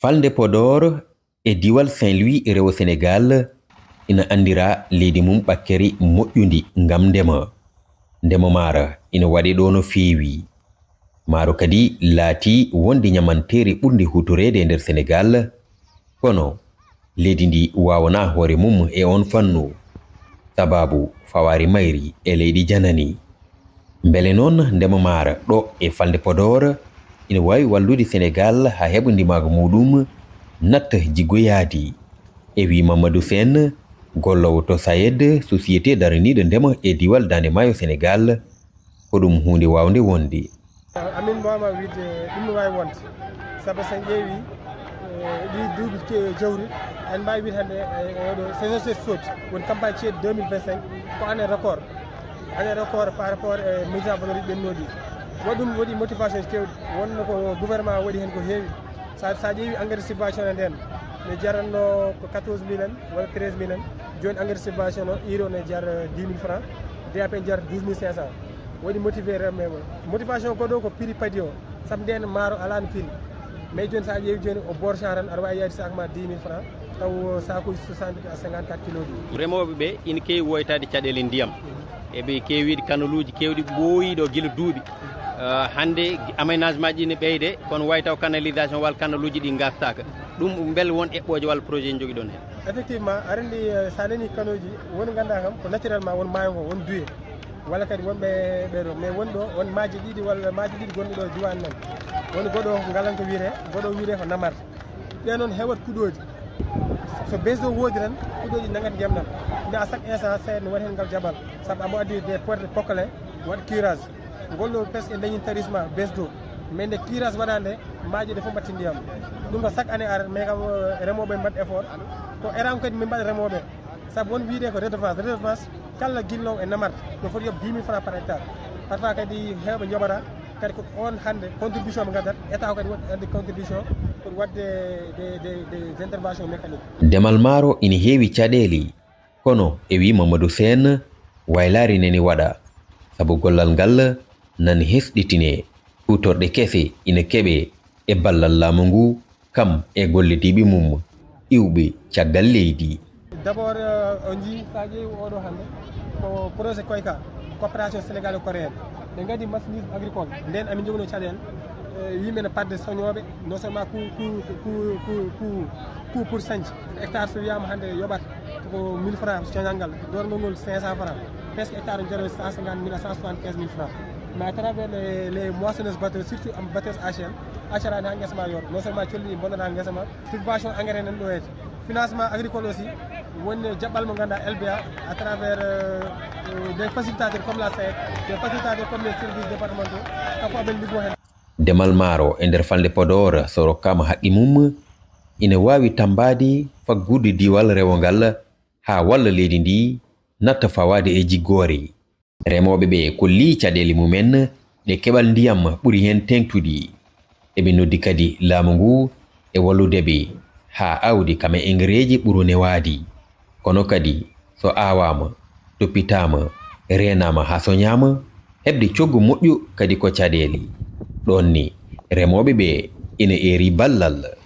falde Podor e diwal Saint-Louis rewo Sénégal ina andira leydi mum ɓakkeri moƴƴundi ngam ndema mara ina waɗe ɗo no feewi. Maaro kadi laati wondi nyamantere ɓurde hutorede nder Sénégal, kono leydi ndi wawana hoore mum e on fannu sababu fawari mayri e leydi janani. Mbele noon ndema mara ɗo e falde Podor ina wawi wallude Sénégal ha heɓa ndimago muɗum natta jiggoyadi, e wi Mamadou Sène, gollowo to SAED, société daraniɗo ndema e diwal Dande Maayo Sénégal, ko ɗum hunde wawde wonde. amin mbawma wiide ɗum no wawi wonde saabu sen ƴeewi ɗi duuɓi jawri en mbawi wiide hande oɗo saison sessoji woni campagne ceeɗu 2025 ko année record par rapport e mise en valeur ɓennoɗi. Waɗum waɗi motivation kewɗi, wonno ko gouvernement waɗi hen ko heewi. Sa ƴeewi engrais subventionné nden ne jaranno ko 14 000 en walla 13 000 en, joni engrais subvention o iro ne jar 10 000 francs, DAP jar 12 500. Waɗi motivé remmeɓe. Motivation goɗo ko prix padi o, saabu nden maaro alano prix, mais joni sa ƴeewi joni o bord tan aɗa wawi yaade sac ma 10 000 francs taw sakuji 60 à 54 kilos ɗi. Remoɓe ɓe ina kewi woytade caɗele ndiyam, eɓe kewiide kanaluji kewɗi ɓooyiɗo guila duuɓi. Hande aménagement ji ne ɓeyde kono way taw canalisation walla kanaluji ɗi gassaka ɗum bel won eɓɓoje walla projet jogui ɗon hen. Effectivement aɗa andi sa nani kanoji woni ganda kam ko naturellement won maayo ngo won duye walla kadi wonɓe ɓeɗo, mais woni ɗo won maaji ɗiɗi walla maaji ɗiɗi gonɗi ɗo diwan nan, woni goɗo ko ngalanko wiyete, goɗo wiyete ko namarde. Ɓe noon hewat kuɗoji, so besdo woodi tan kuɗoji naggat ndiyam ɗam, mais à chaque instant SAED ne waɗi hen ngal jabal saabu amo addi des portes pocolin waɗa curage golɗo presque e dañi tarissement besdo, mais nde curage waɗande maaji ɗe fof mbatti ndiyam. ɗum ko chaque année ara, mais kam remoɓe mbaɗ effort ko eram kadi min mbaɗa remoɓe, saabu won wiide ko redevance kala guilnowo e namarte no foti yoɓ 10 000 francs par hectare. Parfois kadi hewɓe joɓata kadi ko on hande contribution ɓe gaddat, état o kadi waɗi adde contribution pour wadde des interventions mécaniques. Ndemal maaro ina heewi caɗeele, kono e wi Mamadou Sène waylari neni waɗa sabu gollal ngal nani hesɗitine hutorɗe kese ina keɓe e ballal laamu ngu kam e gollediɓe mum iwɓe caggal leydi. D'abord on jii sa ƴeewi oɗo hande ko projet Koyka, coopération sénégalo coréenne, ɓe gadi machinisme agricole nden amin joguino caɗele yimɓe padde soñoɓe non seulement coût pour sañde hectare so wiyama hande yoɓata ko 1000 francs coñal ngal, dorgol ngol 500 francs, presque hectare jaro 150 000 à 175 000 francs. Mais à travers les moissonneuses batteuses, surtout en batteuse HL, HL ha guessa ma yor, non seulement colli bonnata guessa ma, subvention engrais nan ɗo hede, financement agricole aussi, woni jaɓɓal mo ganduɗa LBA à travers des facilitateurs comme la SAED, des facilitateurs comme les services départementaux, kako aɓen liggo hen. Ndemal maaro e nder falde Podor so rokkama haqqi mum ina wawi tambadi faggude diwal rewongal ha walla leydi ndi natta fawade e jiggore. Remoɓe ɓe kolli caɗele mumen ɗe keɓal ndiyam ɓuri hen tengtude, eɓe noddi kadi laamu ngu e walludeɓe ha awdi kame engrais ji ɓuru newadi, kono kadi so awama, toppitama, renama ha soñama, heɓde coggu moƴƴu kadi ko caɗele. ɗon ni remoɓe ɓe ina eri ballal.